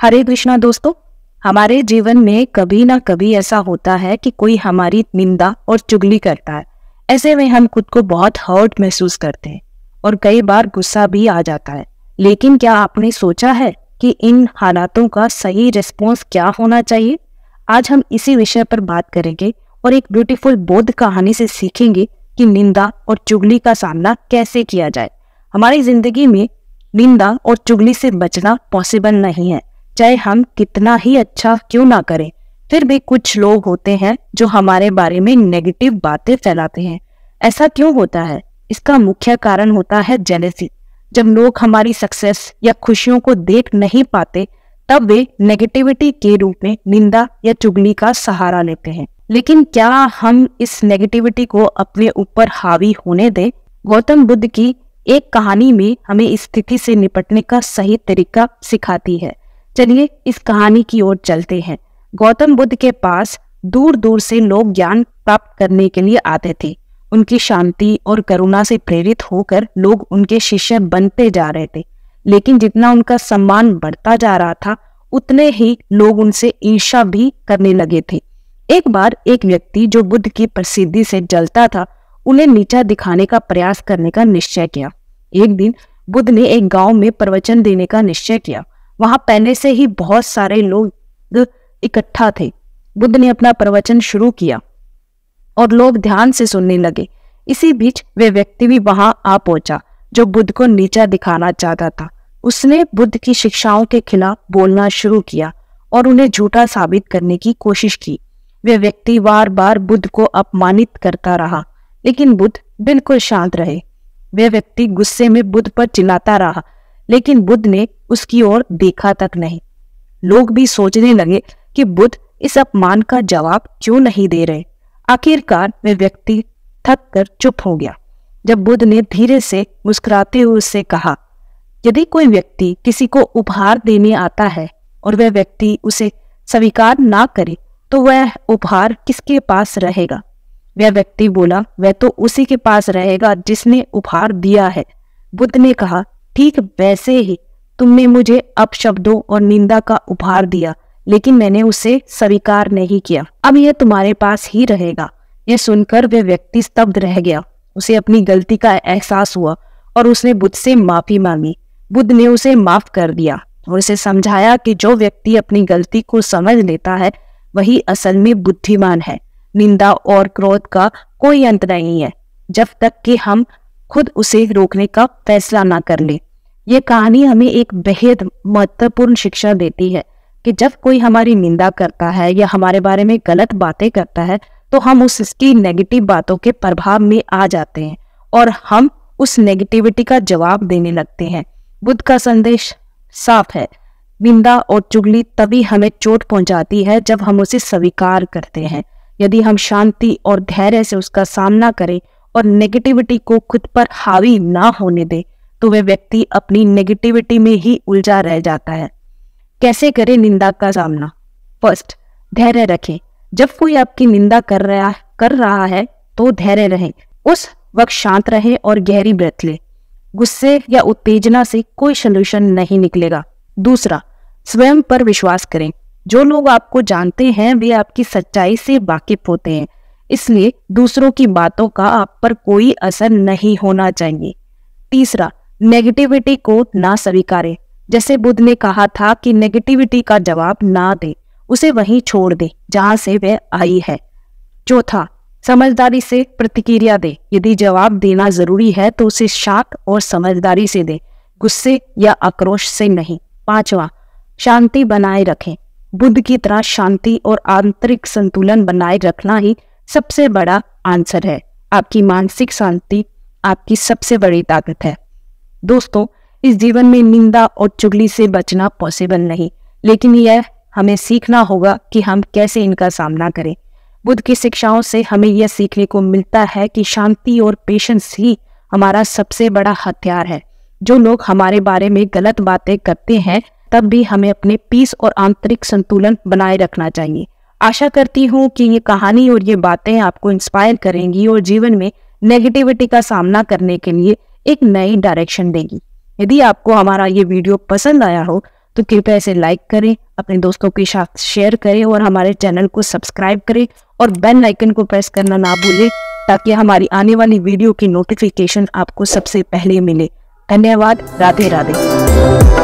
हरे कृष्णा दोस्तों। हमारे जीवन में कभी ना कभी ऐसा होता है कि कोई हमारी निंदा और चुगली करता है। ऐसे में हम खुद को बहुत हर्ट महसूस करते हैं और कई बार गुस्सा भी आ जाता है। लेकिन क्या आपने सोचा है कि इन हालातों का सही रिस्पॉन्स क्या होना चाहिए? आज हम इसी विषय पर बात करेंगे और एक ब्यूटीफुल बोध कहानी से सीखेंगे कि निंदा और चुगली का सामना कैसे किया जाए। हमारी जिंदगी में निंदा और चुगली से बचना पॉसिबल नहीं है। चाहे हम कितना ही अच्छा क्यों ना करें, फिर भी कुछ लोग होते हैं जो हमारे बारे में नेगेटिव बातें फैलाते हैं। ऐसा क्यों होता है? इसका मुख्य कारण होता है जेलसी। जब लोग हमारी सक्सेस या खुशियों को देख नहीं पाते, तब वे नेगेटिविटी के रूप में निंदा या चुगली का सहारा लेते हैं। लेकिन क्या हम इस नेगेटिविटी को अपने ऊपर हावी होने दें? गौतम बुद्ध की एक कहानी में हमें इस स्थिति से निपटने का सही तरीका सिखाती है। चलिए इस कहानी की ओर चलते हैं। गौतम बुद्ध के पास दूर दूर से लोग ज्ञान प्राप्त करने के लिए आते थे। उनकी शांति और करुणा से प्रेरित होकर लोग उनके शिष्य बनते जा रहे थे। लेकिन जितना उनका सम्मान बढ़ता जा रहा था, उतने ही लोग उनसे ईर्ष्या भी करने लगे थे। एक बार एक व्यक्ति जो बुद्ध की प्रसिद्धि से जलता था, उन्हें नीचा दिखाने का प्रयास करने का निश्चय किया। एक दिन बुद्ध ने एक गांव में प्रवचन देने का निश्चय किया। वहां पहले से ही बहुत सारे लोग इकट्ठा थे। बुद्ध ने अपना प्रवचन शुरू किया और लोग ध्यान से सुनने लगे। इसी बीच वे व्यक्ति भी वहां आ पहुंचा जो बुद्ध को नीचा दिखाना चाहता था। उसने बुद्ध की शिक्षाओं के खिलाफ बोलना शुरू किया और उन्हें झूठा साबित करने की कोशिश की। वे व्यक्ति बार बार बुद्ध को अपमानित करता रहा, लेकिन बुद्ध बिल्कुल शांत रहे। वे व्यक्ति गुस्से में बुद्ध पर चिल्लाता रहा, लेकिन बुद्ध ने उसकी ओर देखा तक नहीं। लोग भी सोचने लगे कि बुद्ध इस अपमान का जवाब क्यों नहीं दे रहे। आखिरकार वे व्यक्ति थक कर चुप हो गया। जब बुद्ध ने धीरे से मुस्कुराते हुए उससे कहा, यदि कोई व्यक्ति किसी को उपहार देने आता है और वह व्यक्ति उसे स्वीकार ना करे, तो वह उपहार किसके पास रहेगा? वह व्यक्ति बोला, वह तो उसी के पास रहेगा जिसने उपहार दिया है। बुद्ध ने कहा, ठीक वैसे ही तुमने मुझे अपशब्दों और निंदा का उपहार दिया, लेकिन मैंने उसे स्वीकार नहीं किया। अब यह तुम्हारे पास ही रहेगा। यह सुनकर वह व्यक्ति स्तब्ध रह गया। उसे अपनी गलती का एहसास हुआ और उसने बुद्ध से माफी मांगी। बुद्ध ने उसे माफ कर दिया और उसे समझाया कि जो व्यक्ति अपनी गलती को समझ लेता है, वही असल में बुद्धिमान है। निंदा और क्रोध का कोई अंत नहीं है, जब तक कि हम खुद उसे रोकने का फैसला ना कर ले। ये कहानी हमें एक बेहद महत्वपूर्ण शिक्षा देती है कि जब कोई हमारी निंदा करता है या हमारे बारे में गलत बातें करता है, तो हम उसकी नेगेटिव बातों के प्रभाव में आ जाते हैं और हम उस नेगेटिविटी का जवाब देने लगते हैं। बुद्ध का संदेश साफ है, निंदा और चुगली तभी हमें चोट पहुंचाती है जब हम उसे स्वीकार करते हैं। यदि हम शांति और धैर्य से उसका सामना करें और नेगेटिविटी को खुद पर हावी ना होने दें, तो वह व्यक्ति अपनी नेगेटिविटी में ही उलझा रह जाता है। कैसे करें निंदा का सामना? फर्स्ट, धैर्य रखें। जब कोई आपकी निंदा कर रहा है तो धैर्य रहें। उस वक्त शांत रहें और गहरी ब्रेथ लें। गुस्से या उत्तेजना से कोई सलूशन नहीं निकलेगा। दूसरा, स्वयं पर विश्वास करें। जो लोग आपको जानते हैं वे आपकी सच्चाई से वाकिफ होते हैं, इसलिए दूसरों की बातों का आप पर कोई असर नहीं होना चाहिए। तीसरा, नेगेटिविटी को ना स्वीकारें। जैसे बुद्ध ने कहा था कि नेगेटिविटी का जवाब ना दे, उसे वहीं छोड़ दे जहां से वह आई है। चौथा, समझदारी से प्रतिक्रिया दे। यदि जवाब देना जरूरी है तो उसे शांत और समझदारी से दे, गुस्से या आक्रोश से नहीं। पांचवा, शांति बनाए रखें। बुद्ध की तरह शांति और आंतरिक संतुलन बनाए रखना ही सबसे बड़ा आंसर है। आपकी मानसिक शांति आपकी सबसे बड़ी ताकत है। दोस्तों, इस जीवन में निंदा और चुगली से बचना पॉसिबल नहीं, लेकिन यह हमें सीखना होगा कि हम कैसे इनका सामना करें। बुद्ध की शिक्षाओं से हमें यह सीखने को मिलता है कि शांति और पेशेंस ही हमारा सबसे बड़ा हथियार है। जो लोग हमारे बारे में गलत बातें करते हैं, तब भी हमें अपने पीस और आंतरिक संतुलन बनाए रखना चाहिए। आशा करती हूँ कि ये कहानी और ये बातें आपको इंस्पायर करेंगी और जीवन में नेगेटिविटी का सामना करने के लिए एक नई डायरेक्शन देगी। यदि आपको हमारा ये वीडियो पसंद आया हो तो कृपया इसे लाइक करें, अपने दोस्तों के साथ शेयर करें और हमारे चैनल को सब्सक्राइब करें और बेल आइकन को प्रेस करना ना भूलें ताकि हमारी आने वाली वीडियो की नोटिफिकेशन आपको सबसे पहले मिले। धन्यवाद। राधे राधे।